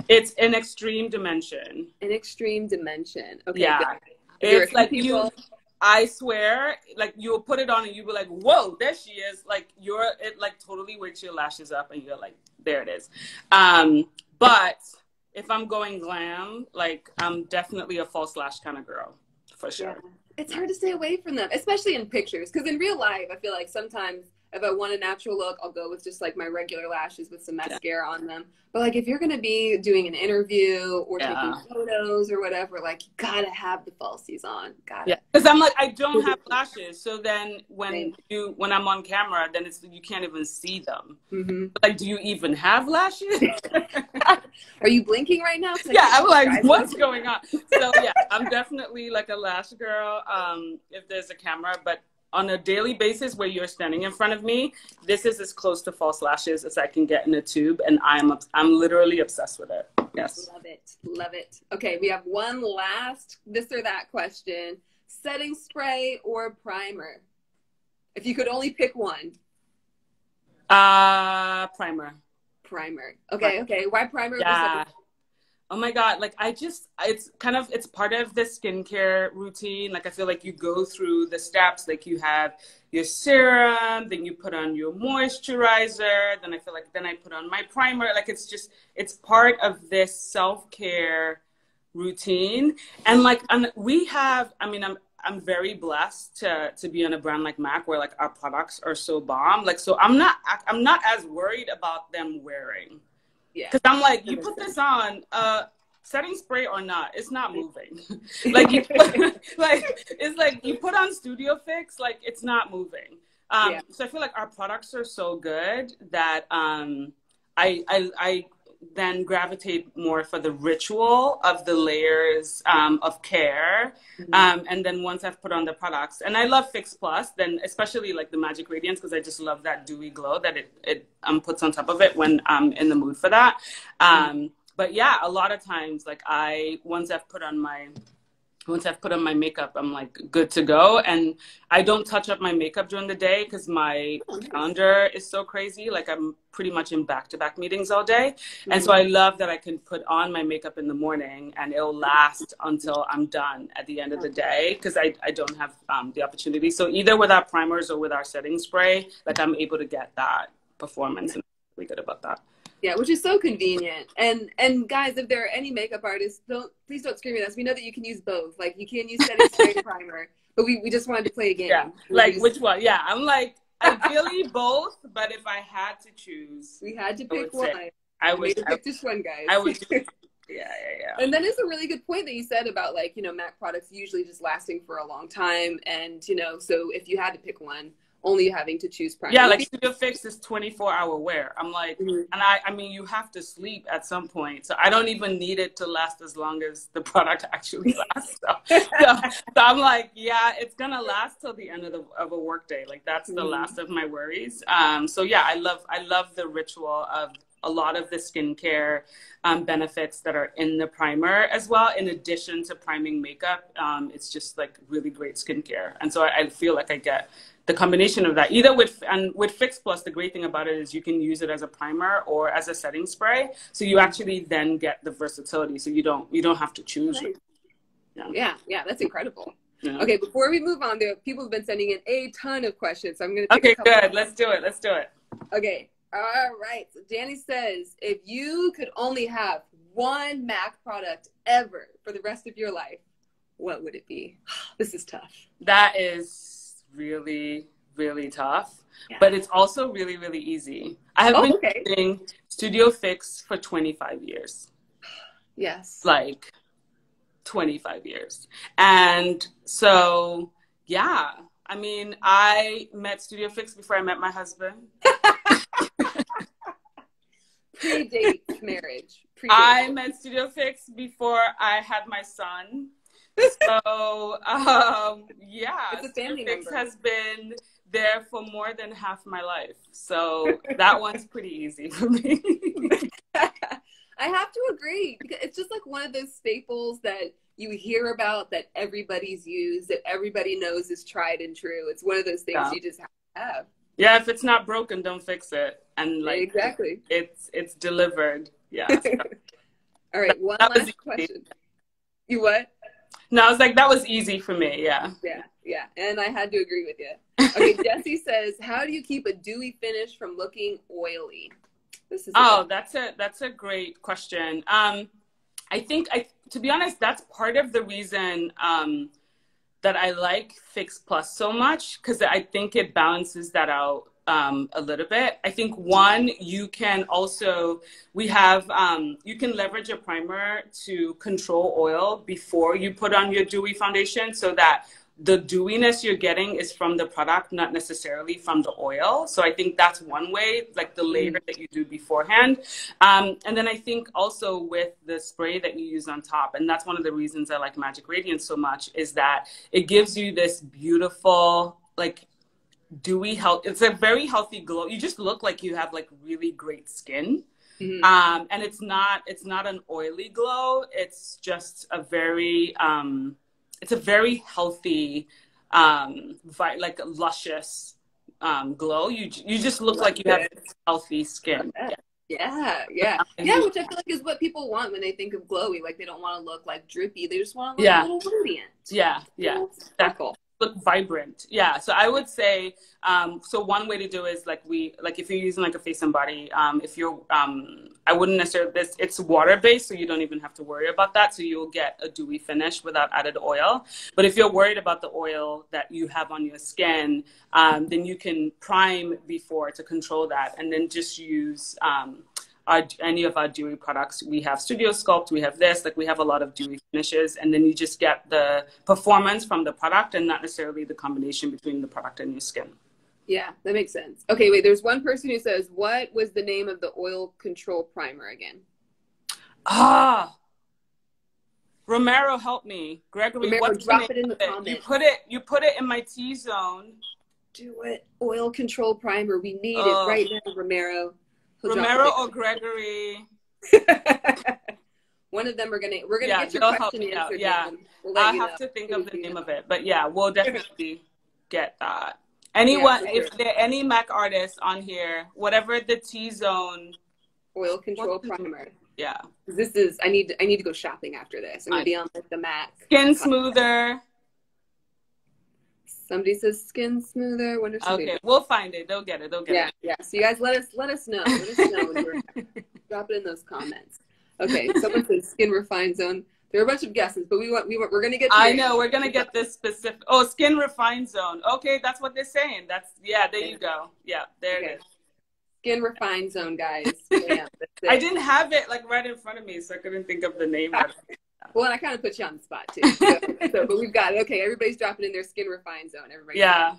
It's in Extreme Dimension. In Extreme Dimension. Okay. Yeah. Good. It's like I swear, like you'll put it on and you'll be like, whoa, there she is. Like it like totally wakes your lashes up and you're like, there it is. But if I'm going glam, like I'm definitely a false lash kind of girl, for sure. Yeah. It's hard to stay away from them, especially in pictures. Because in real life, I feel like sometimes if I want a natural look, I'll go with just like my regular lashes with some mascara on them. But like if you're going to be doing an interview or taking photos or whatever, like you gotta have the falsies on. Yeah, because I'm like, I don't have lashes. So then when I'm on camera, then you can't even see them. Mm-hmm. Like, do you even have lashes? Are you blinking right now? Yeah, I'm like, what's going on? So yeah, I'm definitely like a lash girl if there's a camera, but on a daily basis where you're standing in front of me, this is as close to false lashes as I can get in a tube, and I'm literally obsessed with it. Yes. Love it. Love it. Okay, we have one last this or that question. Setting spray or primer? If you could only pick one. Primer. Primer. Okay, okay. Why primer? Yeah. Oh my God, like it's part of the skincare routine. Like I feel like you go through the steps, like you have your serum, then you put on your moisturizer, then I feel like then I put on my primer. Like it's part of this self-care routine. And like I'm very blessed to be on a brand like MAC where like our products are so bomb. Like so I'm not as worried about them wearing. Yeah, because I'm like, you put this on, setting spray or not, it's not moving. Like, it's like you put on Studio Fix, like it's not moving. So I feel like our products are so good that I then gravitate more for the ritual of the layers of care. And then once I've put on the products, and I love Fix Plus, then especially like the Magic Radiance, because I just love that dewy glow that it puts on top of it when I'm in the mood for that. But yeah, a lot of times, like once I've put on my makeup, I'm like good to go. And I don't touch up my makeup during the day because my calendar is so crazy. Like I'm pretty much in back-to-back meetings all day. And so I love that I can put on my makeup in the morning and it'll last until I'm done at the end of the day because I don't have the opportunity. So either with our primers or with our setting spray, like I'm able to get that performance, and I'm really good about that. Yeah, which is so convenient. And guys, if there are any makeup artists, please don't scream at us. We know that you can use both. Like you can use setting spray and primer, but we just wanted to play a game. Yeah, like which one? Yeah, I'm like ideally both, but if I had to choose, we had to pick one. I would pick this one, guys. I would. Yeah. And that is a really good point that you said about like MAC products usually just lasting for a long time, and so if you had to pick one, only having to choose primer. Yeah, like Studio Fix is 24-hour wear. I'm like, and I mean, you have to sleep at some point. So I don't even need it to last as long as the product actually lasts. So I'm like, yeah, it's going to last till the end of a work day. Like that's the last of my worries. So yeah, I love the ritual of a lot of the skincare benefits that are in the primer as well. In addition to priming makeup, it's just like really great skincare. And so I feel like I get the combination of that either with Fix Plus. The great thing about it is you can use it as a primer or as a setting spray. So you actually then get the versatility. So you don't have to choose. Yeah, that's incredible. Yeah. Okay, before we move on, people have been sending in a ton of questions. So I'm going to take a couple. Good. Let's do it. Okay. All right. So Danny says, if you could only have one MAC product ever for the rest of your life, what would it be? This is tough. That is really, really tough, Yeah. but it's also really, really easy. I have been using Studio Fix for 25 years. Yes. Like 25 years. And so, yeah, I mean, I met Studio Fix before I met my husband. Predates marriage. I met Studio Fix before I had my son. So, yeah, it's a family Studio Fix member. has been there for more than half my life. So that one's pretty easy for me. I have to agree, because it's just like one of those staples that you hear about, that everybody's used, that everybody knows is tried and true. It's one of those things you just have to have. Yeah, if it's not broken, don't fix it. And like, exactly, it's delivered. Yeah. All right, one last question. You what? No, I was like, that was easy for me. Yeah. Yeah, and I had to agree with you. Okay, Jesse says, how do you keep a dewy finish from looking oily? This is that's a great question. I think to be honest, that's part of the reason that I like Fix Plus so much, because I think it balances that out a little bit. I think one, you can also, you can leverage a primer to control oil before you put on your dewy foundation, so that the dewiness you're getting is from the product, not necessarily from the oil. So I think that's one way, like the layer that you do beforehand. And then I think also with the spray that you use on top, and that's one of the reasons I like Magic Radiance so much, is that it gives you this beautiful, like, dewy health. It's a very healthy glow. You just look like you have like really great skin. And it's not an oily glow. It's just a very, it's a very healthy, like luscious glow. You just look like you have healthy skin. Yeah, which I feel like is what people want when they think of glowy. Like, they don't want to look like droopy. They just want to look a little radiant. Yeah. Sparkle. Look vibrant. Yeah. So I would say, so one way to do is like if you're using like a face and body, I wouldn't necessarily, it's water based, so you don't even have to worry about that. So you'll get a dewy finish without added oil. But if you're worried about the oil that you have on your skin, then you can prime before to control that, and then just use any of our dewy products. We have Studio Sculpt, we have this, like we have a lot of dewy finishes, and then you just get the performance from the product and not necessarily the combination between the product and your skin. Yeah, that makes sense. Okay, wait, there's one person who says, what was the name of the oil control primer again? Romero, help me. Gregory, Romero, drop it in the comments. You put it in my T-zone. Do it. Oil control primer. We need it right now, Romero. Romero or Gregory. One of them we're gonna get your question answered. Yeah. I have to think of the name of it. But yeah, we'll definitely get that. Anyone, if there are any Mac artists on here, whatever the T-zone oil control primer. Yeah. This is I need to go shopping after this. I'm gonna be on like the Mac. Skin smoother. Somebody says skin smoother. Wonder if okay, we'll find it. They'll get it. Yeah. So you guys let us know. Let us know when you're drop it in those comments. Okay. Someone says skin refine zone. There are a bunch of guesses, but we're gonna get. I know we're gonna get this specific. Oh, skin refine zone. Okay, that's what they're saying. There you go. Yeah, there it is. Skin refine zone, guys. Yeah, I didn't have it like right in front of me, so I couldn't think of the name of it. Well, and I kind of put you on the spot too. So but we've got it. Okay, everybody's dropping in their skin refine zone. Everybody. Yeah.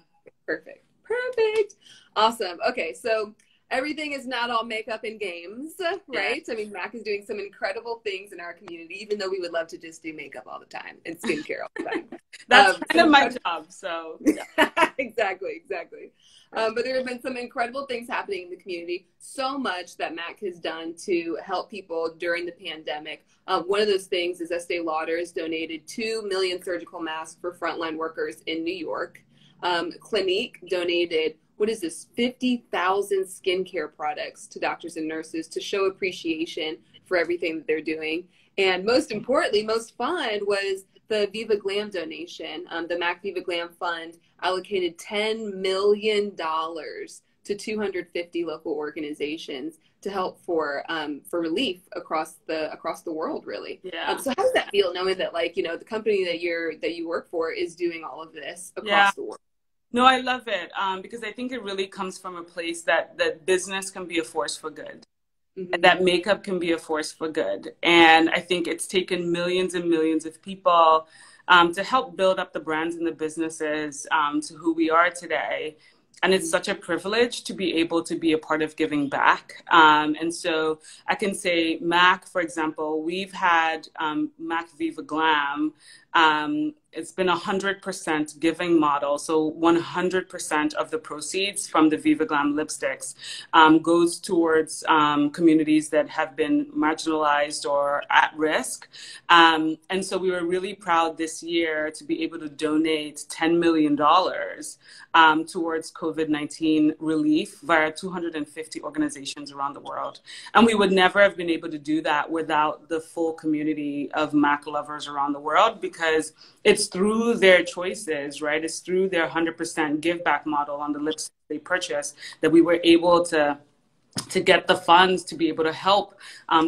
Perfect. Awesome. Okay, so everything is not all makeup and games, right? I mean, Mac is doing some incredible things in our community, even though we would love to just do makeup all the time and skincare all the time. That's kind of my job, so. Yeah. Exactly. But there have been some incredible things happening in the community, so much that Mac has done to help people during the pandemic. One of those things is Estee Lauder's donated 2 million surgical masks for frontline workers in New York. Clinique donated, 50,000 skincare products to doctors and nurses to show appreciation for everything that they're doing. And most importantly, most fun was the Viva Glam donation. The Mac Viva Glam Fund allocated $10 million to 250 local organizations to help for relief across the world, really. Yeah. So how does that feel, knowing that, like, the company that you work for is doing all of this across the world? No, I love it because I think it really comes from a place that business can be a force for good. Mm-hmm. That makeup can be a force for good. And I think it's taken millions and millions of people to help build up the brands and the businesses to who we are today. And it's such a privilege to be able to be a part of giving back. And so I can say MAC, for example, we've had MAC Viva Glam. It's been 100% giving model. So 100% of the proceeds from the Viva Glam lipsticks goes towards communities that have been marginalized or at risk. And so we were really proud this year to be able to donate $10 million towards COVID-19 relief via 250 organizations around the world. And we would never have been able to do that without the full community of MAC lovers around the world, because it's through their choices, right? It's through their 100% give back model on the lipsticks they purchase that we were able to get the funds to be able to help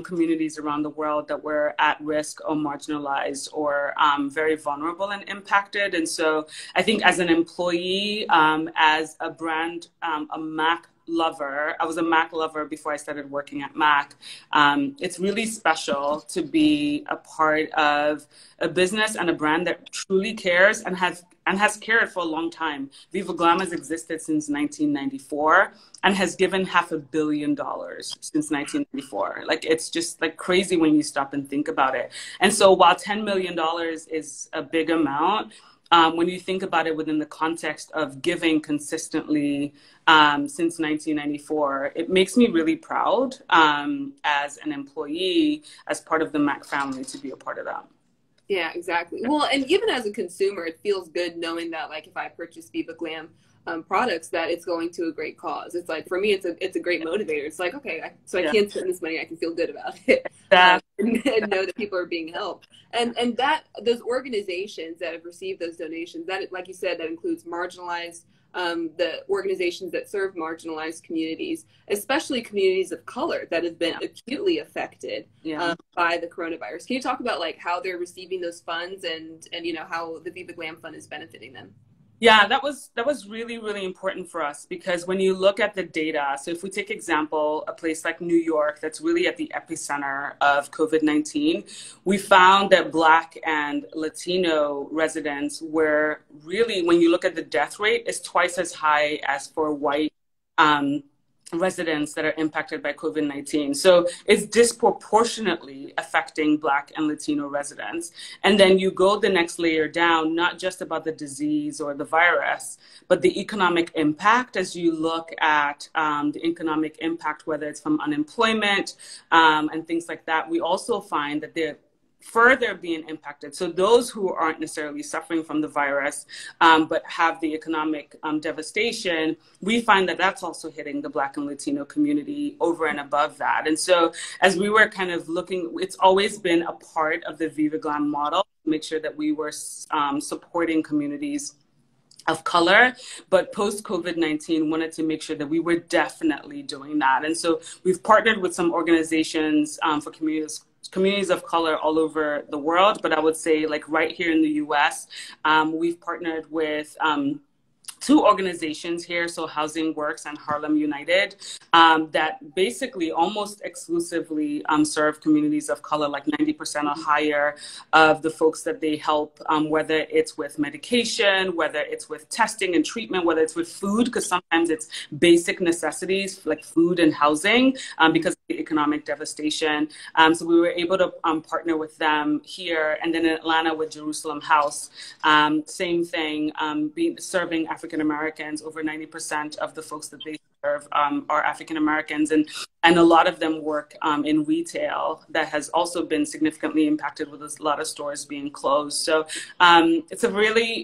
communities around the world that were at risk or marginalized or very vulnerable and impacted. And so I think as an employee, as a brand, a MAC lover, I was a MAC lover before I started working at MAC. It's really special to be a part of a business and a brand that truly cares and has cared for a long time. Viva Glam has existed since 1994 and has given $500 million since 1994. Like, it's just like crazy when you stop and think about it. And so while $10 million is a big amount, when you think about it within the context of giving consistently since 1994, it makes me really proud as an employee, as part of the MAC family, to be a part of that. Yeah, exactly. Well, and even as a consumer, it feels good knowing that, like, if I purchase Viva Glam products, that it's going to a great cause. It's like, for me, it's a great motivator. It's like, okay, I can't spend this money. I can feel good about it. And know that people are being helped. And that those organizations that have received those donations, that, like you said, that includes marginalized, the organizations that serve marginalized communities, especially communities of color that have been acutely affected by the coronavirus. Can you talk about, like, how they're receiving those funds and you know, how the Viva Glam Fund is benefiting them? Yeah, that was really, really important for us, because when you look at the data, so if we take example, a place like New York, that's really at the epicenter of COVID-19, we found that Black and Latino residents were really, when you look at the death rate, is twice as high as for white residents that are impacted by COVID-19. So it's disproportionately affecting Black and Latino residents. And then you go the next layer down, not just about the disease or the virus, but the economic impact. As you look at the economic impact, whether it's from unemployment and things like that, we also find that they're further being impacted. So those who aren't necessarily suffering from the virus, but have the economic devastation, we find that that's also hitting the Black and Latino community over and above that. And so as we were kind of looking, it's always been a part of the Viva Glam model to make sure that we were supporting communities of color, but post COVID-19 wanted to make sure that we were definitely doing that. And so we've partnered with some organizations for communities of color all over the world, but I would say, like, right here in the US, we've partnered with two organizations here, so Housing Works and Harlem United, that basically almost exclusively serve communities of color, like 90% or higher of the folks that they help, whether it's with medication, whether it's with testing and treatment, whether it's with food, because sometimes it's basic necessities like food and housing because of the economic devastation. So we were able to partner with them here, and then in Atlanta with Jerusalem House, same thing, serving African Americans. Over 90% of the folks that they serve are African Americans, and a lot of them work in retail that has also been significantly impacted with a lot of stores being closed. So it's really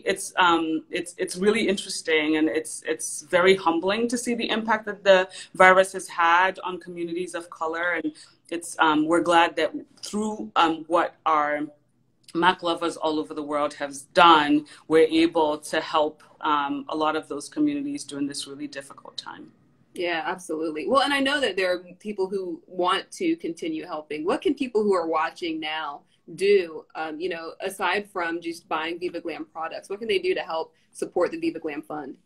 interesting, and it's very humbling to see the impact that the virus has had on communities of color, and it's we're glad that through what our MAC lovers all over the world have done, we're able to help a lot of those communities during this really difficult time. Yeah, absolutely. Well, and I know that there are people who want to continue helping. What can people who are watching now do, you know, aside from just buying Viva Glam products? What can they do to help support the Viva Glam Fund?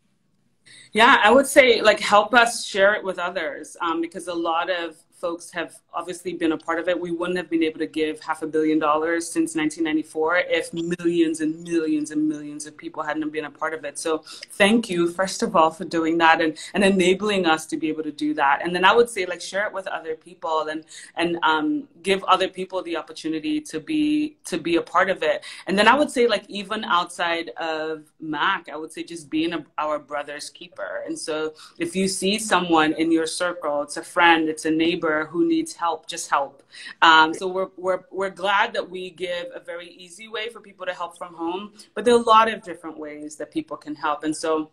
Yeah, I would say like help us share it with others, because a lot of folks have obviously been a part of it. We wouldn't have been able to give $500 million since 1994 if millions and millions and millions of people hadn't been a part of it. So thank you, first of all, for doing that and enabling us to be able to do that. And then I would say like share it with other people and give other people the opportunity to be a part of it. And then I would say like even outside of MAC, I would say just being our brother's keeper. And so if you see someone in your circle, it's a friend, it's a neighbor who needs help, just help. So we're glad that we give a very easy way for people to help from home, but there are a lot of different ways that people can help. And so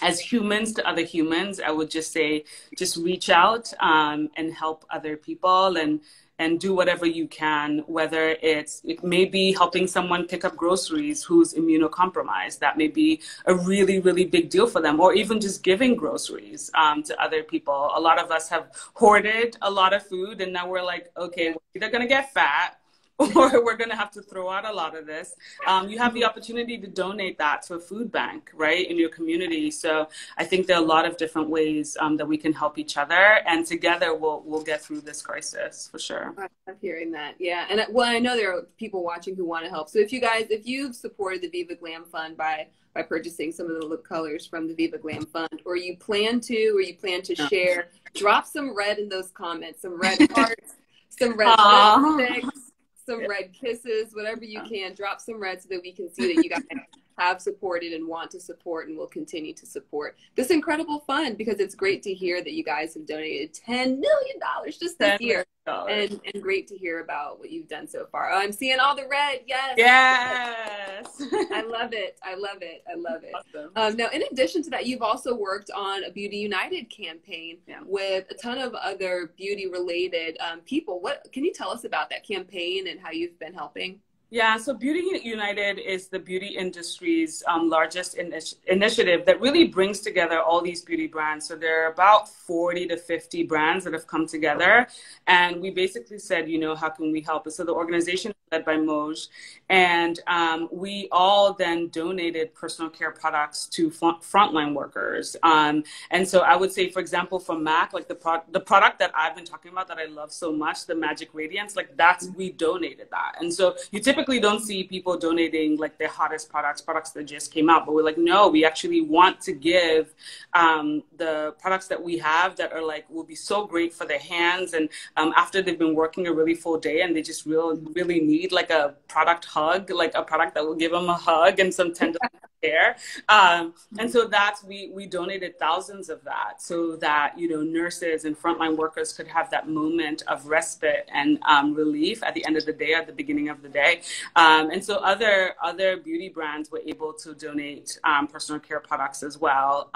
as humans to other humans, I would just say, just reach out and help other people and do whatever you can, whether it may be helping someone pick up groceries who's immunocompromised. That may be a really, really big deal for them, or even just giving groceries to other people. A lot of us have hoarded a lot of food, and now we're like, okay, we're either gonna get fat or we're going to have to throw out a lot of this. You have the opportunity to donate that to a food bank, right, in your community. So I think there are a lot of different ways that we can help each other, and together we'll get through this crisis for sure. I love hearing that. Yeah. And well, I know there are people watching who want to help. So if you've supported the Viva Glam Fund by purchasing some of the lip colors from the Viva Glam Fund, or you plan to share, drop some red in those comments, some red hearts, some red lipsticks, some red kisses, whatever you can. Drop some red so that we can see that you guys have supported and want to support and will continue to support this incredible fund, because it's great to hear that you guys have donated $10 million just this year. And great to hear about what you've done so far. Oh, I'm seeing all the red. Yes. Yes. I love it. I love it. I love it. Awesome. Now, in addition to that, you've also worked on a Beauty United campaign with a ton of other beauty related people. What can you tell us about that campaign and how you've been helping? Yeah, so Beauty United is the beauty industry's largest initiative that really brings together all these beauty brands. So there are about 40 to 50 brands that have come together. And we basically said, how can we help? So the organization is led by Moj. And we all then donated personal care products to frontline workers. And so I would say, for example, for MAC, like the product that I've been talking about that I love so much, the Magic Radiance, like we donated that. And so you typically don't see people donating like their hottest products that just came out, but we're like, no, we actually want to give the products that we have that are like, will be so great for their hands. And after they've been working a really full day and they just really need like a product hug, like a product that will give them a hug and some tender care. And so we donated thousands of that so that, nurses and frontline workers could have that moment of respite and relief at the end of the day, at the beginning of the day. And so other beauty brands were able to donate personal care products as well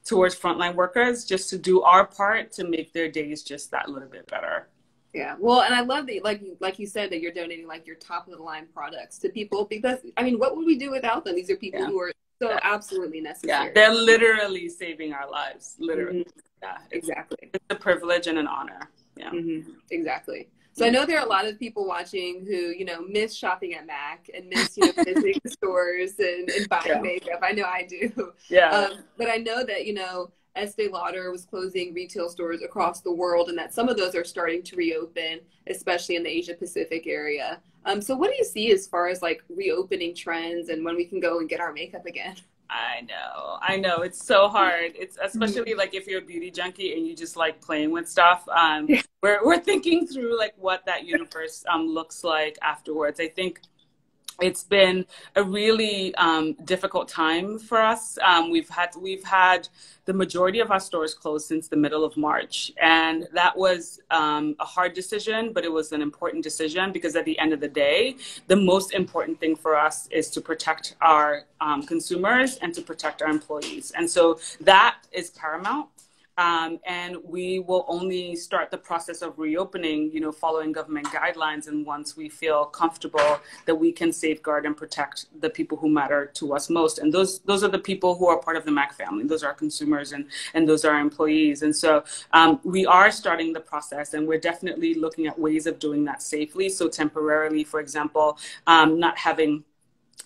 towards frontline workers, just to do our part to make their days just that little bit better. Yeah, well, and I love that, like you said, that you're donating like your top of the line products to people, because I mean, what would we do without them? These are people who are so absolutely necessary. Yeah, they're literally saving our lives, literally. Mm-hmm. Yeah, exactly. It's a privilege and an honor. Yeah, exactly. So I know there are a lot of people watching who, miss shopping at MAC and miss, visiting the stores and buying makeup. I know I do. Yeah. But I know that, Estee Lauder was closing retail stores across the world, and that some of those are starting to reopen, especially in the Asia Pacific area. So what do you see as far as like reopening trends and when we can go and get our makeup again? I know. It's so hard. It's especially like if you're a beauty junkie and you just like playing with stuff. We're thinking through like what that universe looks like afterwards. I think it's been a really difficult time for us. We've had the majority of our stores closed since the middle of March. And that was a hard decision, but it was an important decision, because at the end of the day, the most important thing for us is to protect our consumers and to protect our employees. And so that is paramount. And we will only start the process of reopening, following government guidelines, and once we feel comfortable that we can safeguard and protect the people who matter to us most. And those are the people who are part of the MAC family. Those are our consumers and those are our employees. And so we are starting the process, and we're definitely looking at ways of doing that safely. So temporarily, for example, not having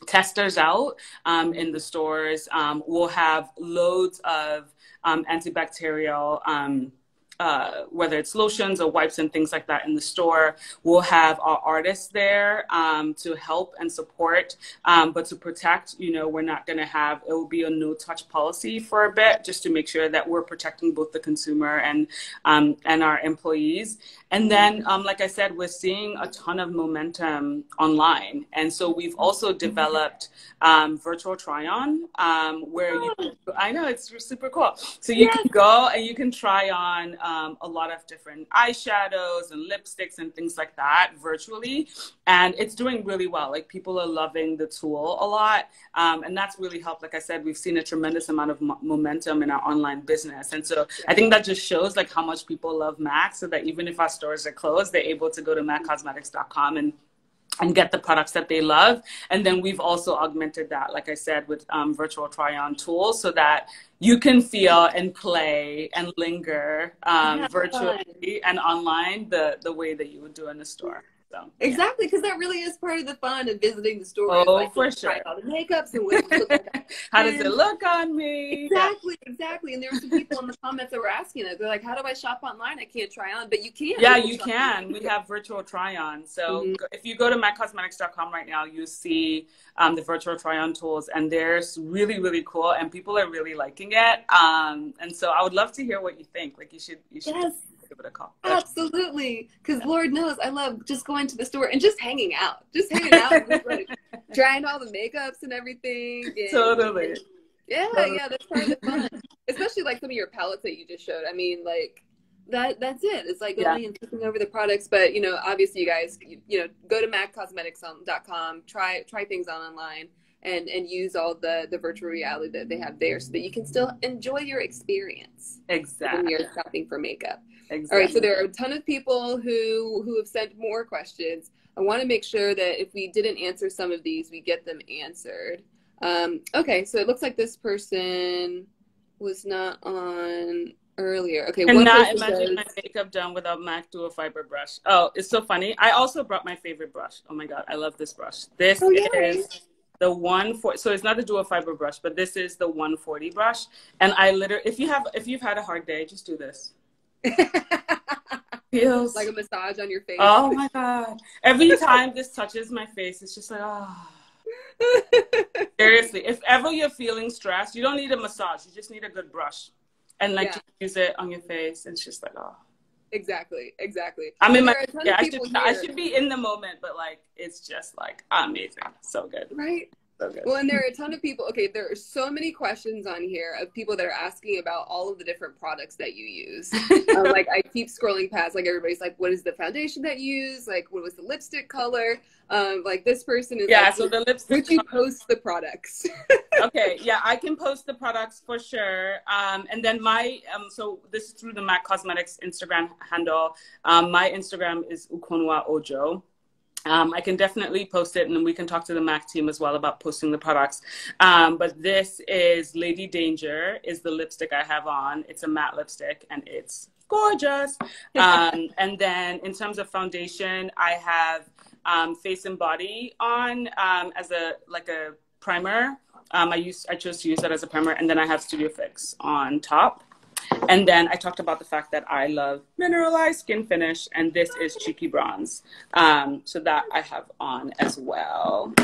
testers out in the stores. We'll have loads of antibacterial whether it's lotions or wipes and things like that in the store. We'll have our artists there to help and support, but to protect, you know, we're not going to have, it will be a no-touch policy for a bit, just to make sure that we're protecting both the consumer and our employees. And then, like I said, we're seeing a ton of momentum online. And so we've also developed virtual Tryon, where I know, it's super cool. So you can go and you can try on a lot of different eyeshadows and lipsticks and things like that virtually. And it's doing really well. Like, people are loving the tool a lot. And that's really helped. Like I said, we've seen a tremendous amount of momentum in our online business. And so I think that just shows like how much people love MAC, so that even if our stores are closed, they're able to go to maccosmetics.com and get the products that they love. And then we've also augmented that, like I said, with virtual try-on tools, so that you can feel and play and linger virtually and online the way that you would do in the store. So, exactly, because that really is part of the fun of visiting the store. Oh, like, for sure. Try all the makeups and what it looks like. How does it look on me? Exactly. And there were some people in the comments that were asking it. They're like, how do I shop online? I can't try on, but you can. Yeah, you can. We have virtual try-on. So if you go to maccosmetics.com right now, you see the virtual try-on tools, and they're really, really cool, and people are really liking it. And so I would love to hear what you think. Like, you should yes. give it a call. Absolutely, because Lord knows I love just going to the store and just hanging out, and just like trying all the makeups and everything. And, totally. Yeah, that's part of the fun. Especially like some of your palettes that you just showed. I mean, like that's it. It's like going and looking over the products. But, you know, obviously you guys, you know, go to maccosmetics.com, try things online, and use all the virtual reality that they have there, so that you can still enjoy your experience. Exactly. When you're shopping for makeup. Exactly. All right, so there are a ton of people who have sent more questions. I want to make sure that if we didn't answer some of these, we get them answered. Okay, so it looks like this person was not on earlier. Okay, and not imagine my makeup done without MAC Dual Fiber brush. Oh, it's so funny. I also brought my favorite brush. Oh my God, I love this brush. This is the 140. So it's not the Dual Fiber brush, but this is the 140 brush. And I literally, if you've had a hard day, just do this. Feels like a massage on your face. Oh my God. Every time this touches my face, it's just like, oh. Seriously, if ever you're feeling stressed, you don't need a massage. You just need a good brush. And like just use it on your face. And it's just like, oh. Exactly. I mean, I should be in the moment, but like, it's just like amazing. So good. Right. Okay. Well, and there are a ton of people. Okay, there are so many questions on here of people that are asking about all of the different products that you use. Like, I keep scrolling past. Like, everybody's like, "What is the foundation that you use? Like, what was the lipstick color?" Like, this person is like, so the lipstick. Would you post the products? Okay, yeah, I can post the products for sure. And then my so this is through the MAC Cosmetics Instagram handle. My Instagram is Ukonwa Ojo. I can definitely post it, and then we can talk to the MAC team as well about posting the products. But this is Lady Danger is the lipstick I have on. It's a matte lipstick, and it's gorgeous. And then in terms of foundation, I have Face and Body on as a primer. I chose to use that as a primer, and then I have Studio Fix on top. And then I talked about the fact that I love mineralized skin finish, and this is Cheeky Bronze. So that I have on as well.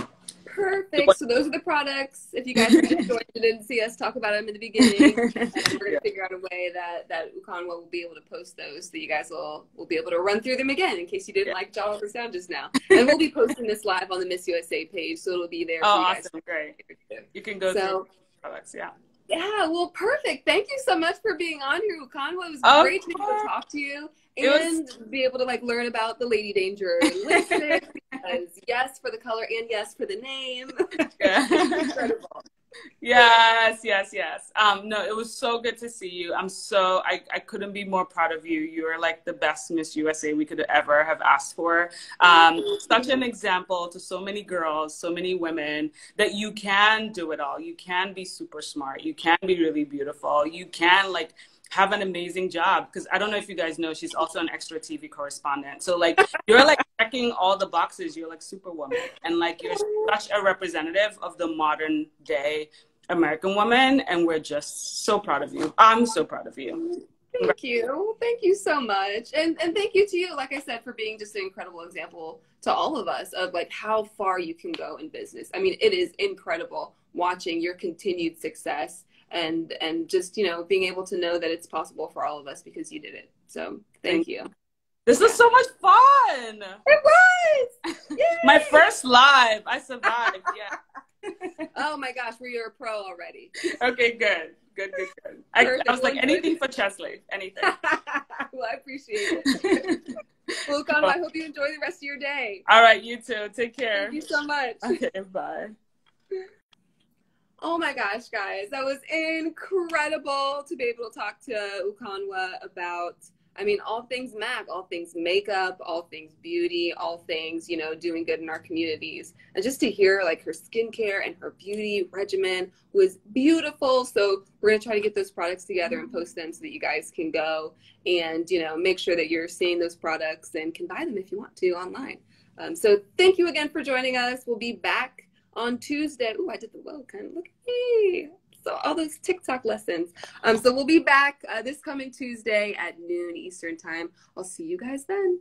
Perfect. So those are the products. If you guys are just joined and didn't see us talk about them in the beginning, we're going to figure out a way that Ukonwa will be able to post those, so you guys will be able to run through them again in case you didn't like jot all this down just now. And we'll be posting this live on the Miss USA page, so it'll be there for you guys. Awesome. Great. You can go through products, Yeah, well, perfect. Thank you so much for being on here, Ukonwa. It was great to be able to talk to you and be able to learn about the Lady Danger lipstick. Because yes for the color and yes for the name. Incredible. Yes. No, it was so good to see you. I couldn't be more proud of you. You are like the best Miss USA we could ever have asked for. Such an example to so many girls, so many women, that you can do it all. You can be super smart. You can be really beautiful. You can have an amazing job. Because I don't know if you guys know, she's also an extra TV correspondent. So like you're like checking all the boxes. You're like superwoman, and like you're such a representative of the modern day American woman, and we're just so proud of you. I'm so proud of you. Thank you. Thank you so much. And thank you to you, like I said, for being just an incredible example to all of us of like how far you can go in business. I mean, it is incredible watching your continued success and just, you know, being able to know that it's possible for all of us because you did it. So thank you. This was so much fun. It was. My first live. I survived. Yeah. Oh my gosh, you're a pro already. Okay, good. I was like, anything for Cheslie. Anything. Well, I appreciate it. Well, Ukonwa, I hope you enjoy the rest of your day. All right, you too. Take care. Thank you so much. Okay, bye. Oh my gosh, guys. That was incredible to be able to talk to Ukonwa about, I mean, all things MAC, all things makeup, all things beauty, all things, you know, doing good in our communities. And just to hear like her skincare and her beauty regimen was beautiful. So we're going to try to get those products together and post them so that you guys can go and, you know, make sure that you're seeing those products and can buy them if you want to online. So thank you again for joining us. We'll be back on Tuesday. Oh, I did the whoa kind of, look at me. So all those TikTok lessons. So we'll be back this coming Tuesday at noon Eastern time. I'll see you guys then.